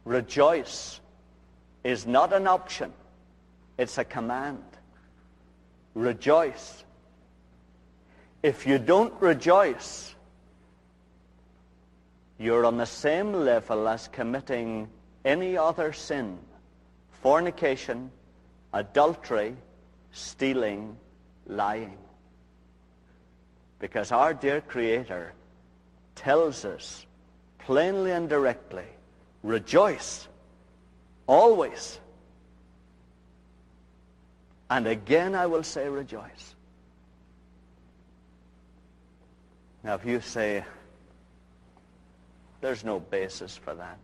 Rejoice is not an option. It's a command. Rejoice. If you don't rejoice, you're on the same level as committing any other sin: fornication, adultery, stealing, lying. Because our dear Creator tells us plainly and directly, rejoice always. And again I will say rejoice. Now if you say, there's no basis for that.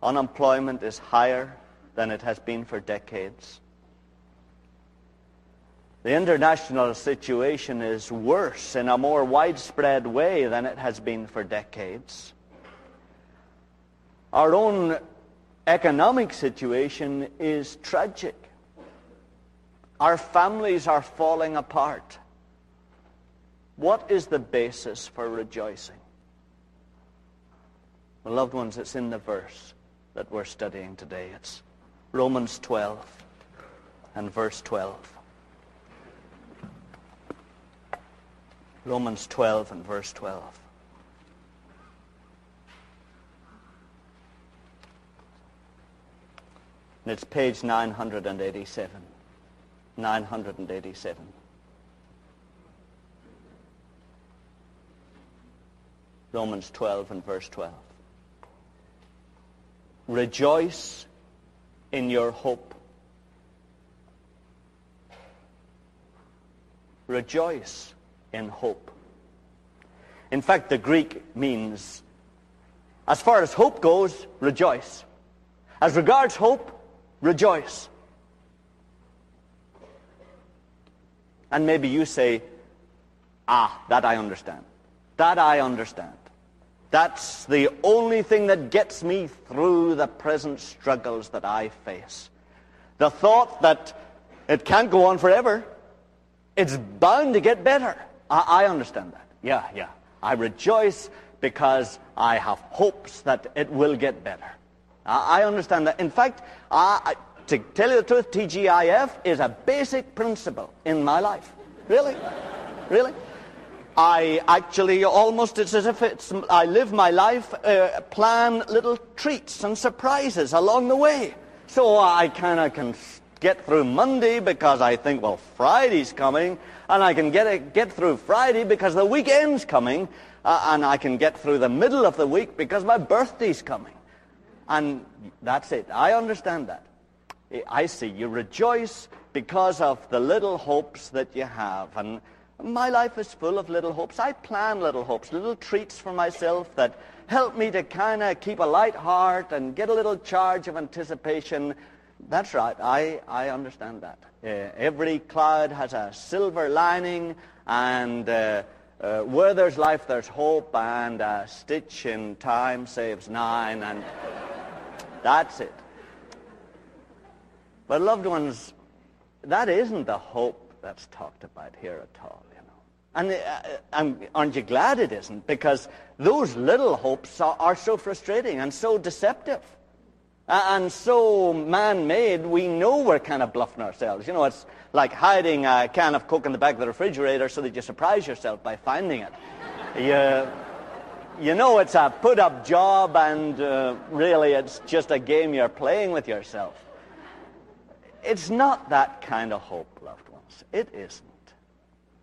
Unemployment is higher than it has been for decades. The international situation is worse in a more widespread way than it has been for decades. Our own economic situation is tragic. Our families are falling apart. What is the basis for rejoicing? Well, loved ones, it's in the verse that we're studying today. It's Romans 12 and verse 12. Romans 12 and verse 12. And it's page 987. 987. Romans 12 and verse 12. Rejoice in your hope. Rejoice in hope. In fact, the Greek means, as far as hope goes, rejoice. As regards hope, rejoice. And maybe you say, that I understand. That I understand. That's the only thing that gets me through the present struggles that I face. The thought that it can't go on forever. It's bound to get better. I understand that. Yeah. I rejoice because I have hopes that it will get better. I understand that. In fact, to tell you the truth, TGIF is a basic principle in my life. Really? I actually almost, it's as if I live my life, plan little treats and surprises along the way. So I kind of can get through Monday because I think, well, Friday's coming, and I can get through Friday because the weekend's coming, and I can get through the middle of the week because my birthday's coming. And that's it. I understand that. I see. You rejoice because of the little hopes that you have. And my life is full of little hopes. I plan little hopes, little treats for myself that help me to kind of keep a light heart and get a little charge of anticipation. That's right. I understand that. Every cloud has a silver lining, and where there's life, there's hope, and a stitch in time saves 9, and that's it. But loved ones, that isn't the hope that's talked about here at all, you know. And aren't you glad it isn't? Because those little hopes are so frustrating and so deceptive. And so man-made, we know we're kind of bluffing ourselves. You know, it's like hiding a can of Coke in the back of the refrigerator so that you surprise yourself by finding it. You know it's a put-up job, and really it's just a game you're playing with yourself. It's not that kind of hope, loved ones. It isn't.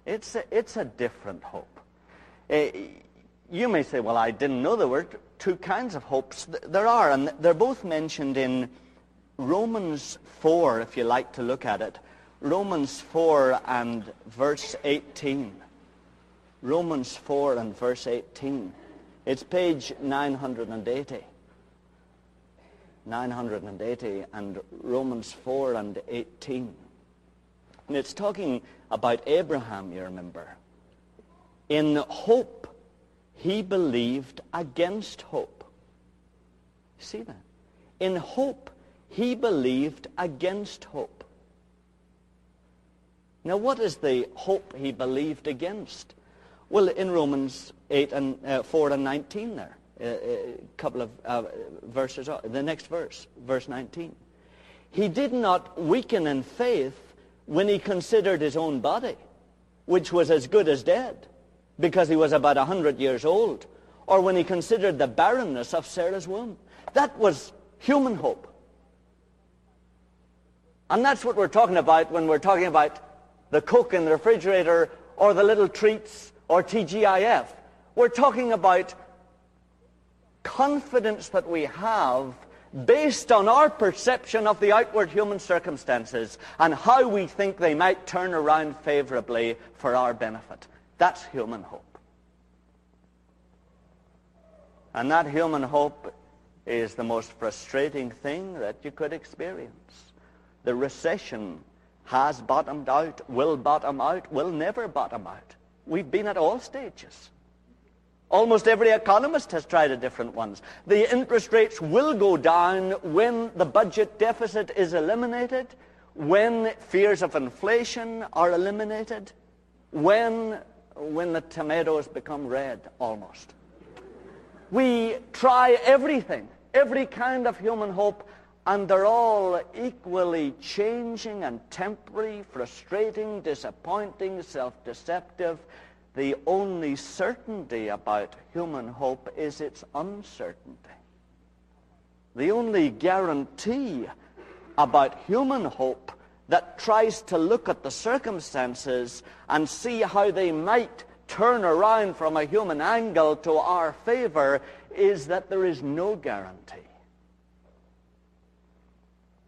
It's a different hope. You may say, well, I didn't know there were two kinds of hopes. There are, and they're both mentioned in Romans 4, if you like to look at it. Romans 4 and verse 18. Romans 4 and verse 18. It's page 980. 980 and Romans 4 and 18. And it's talking about Abraham, you remember. In hope, he believed against hope. See that? In hope, he believed against hope. Now, what is the hope he believed against? Well, in Romans 4 and 19 there. couple of verses, the next verse, verse 19. He did not weaken in faith when he considered his own body, which was as good as dead, because he was about 100 years old, or when he considered the barrenness of Sarah's womb. That was human hope. And that's what we're talking about when we're talking about the Coke in the refrigerator or the little treats or TGIF. We're talking about confidence that we have based on our perception of the outward human circumstances and how we think they might turn around favorably for our benefit. That's human hope. And that human hope is the most frustrating thing that you could experience. The recession has bottomed out, will bottom out, will never bottom out. We've been at all stages. Almost every economist has tried a different ones. The interest rates will go down when the budget deficit is eliminated, when fears of inflation are eliminated, when the tomatoes become red, almost. We try everything, every kind of human hope, and they're all equally changing and temporary, frustrating, disappointing, self-deceptive. The only certainty about human hope is its uncertainty. The only guarantee about human hope that tries to look at the circumstances and see how they might turn around from a human angle to our favor is that there is no guarantee.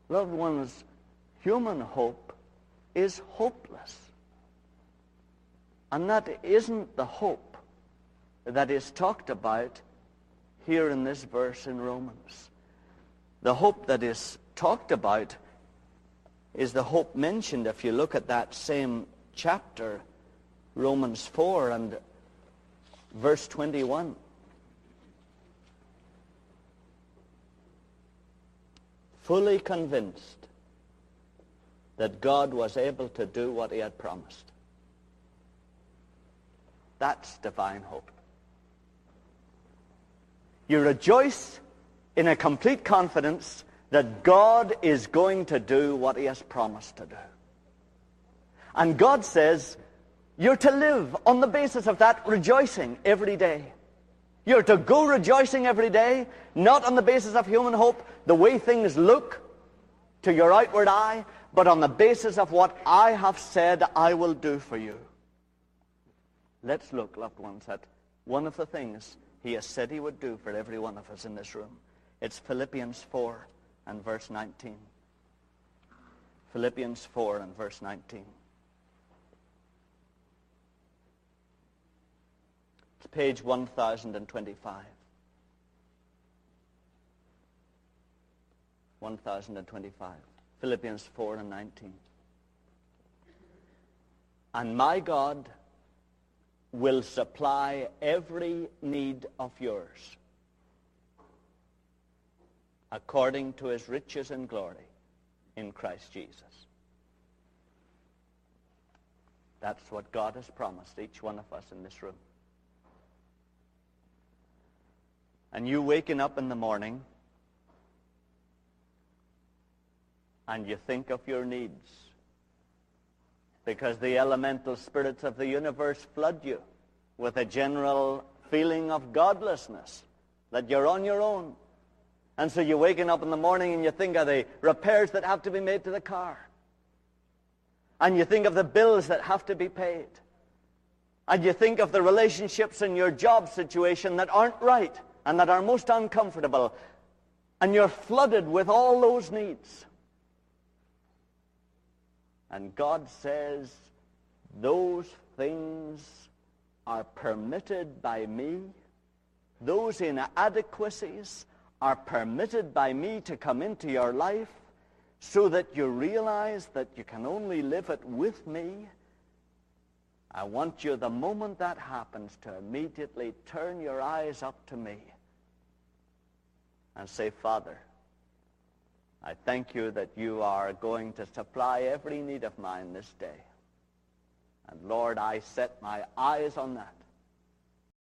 Loved ones, human hope is hopeless. And that isn't the hope that is talked about here in this verse in Romans. The hope that is talked about is the hope mentioned, if you look at that same chapter, Romans 4 and verse 21. Fully convinced that God was able to do what he had promised. That's divine hope. You rejoice in a complete confidence that God is going to do what he has promised to do. And God says you're to live on the basis of that rejoicing every day. You're to go rejoicing every day, not on the basis of human hope, the way things look to your outward eye, but on the basis of what I have said I will do for you. Let's look, loved ones, at one of the things he has said he would do for every one of us in this room. It's Philippians 4 and verse 19. Philippians 4 and verse 19. It's page 1025. 1025. Philippians 4 and 19. And my God will supply every need of yours according to his riches and glory in Christ Jesus. That's what God has promised each one of us in this room. And you waking up in the morning and you think of your needs, because the elemental spirits of the universe flood you with a general feeling of godlessness, that you're on your own. And so you're waking up in the morning and you think of the repairs that have to be made to the car. And you think of the bills that have to be paid. And you think of the relationships in your job situation that aren't right and that are most uncomfortable. And you're flooded with all those needs. And God says, those things are permitted by me. Those inadequacies are permitted by me to come into your life so that you realize that you can only live it with me. I want you, the moment that happens, to immediately turn your eyes up to me and say, Father, I thank you that you are going to supply every need of mine this day. And Lord, I set my eyes on that.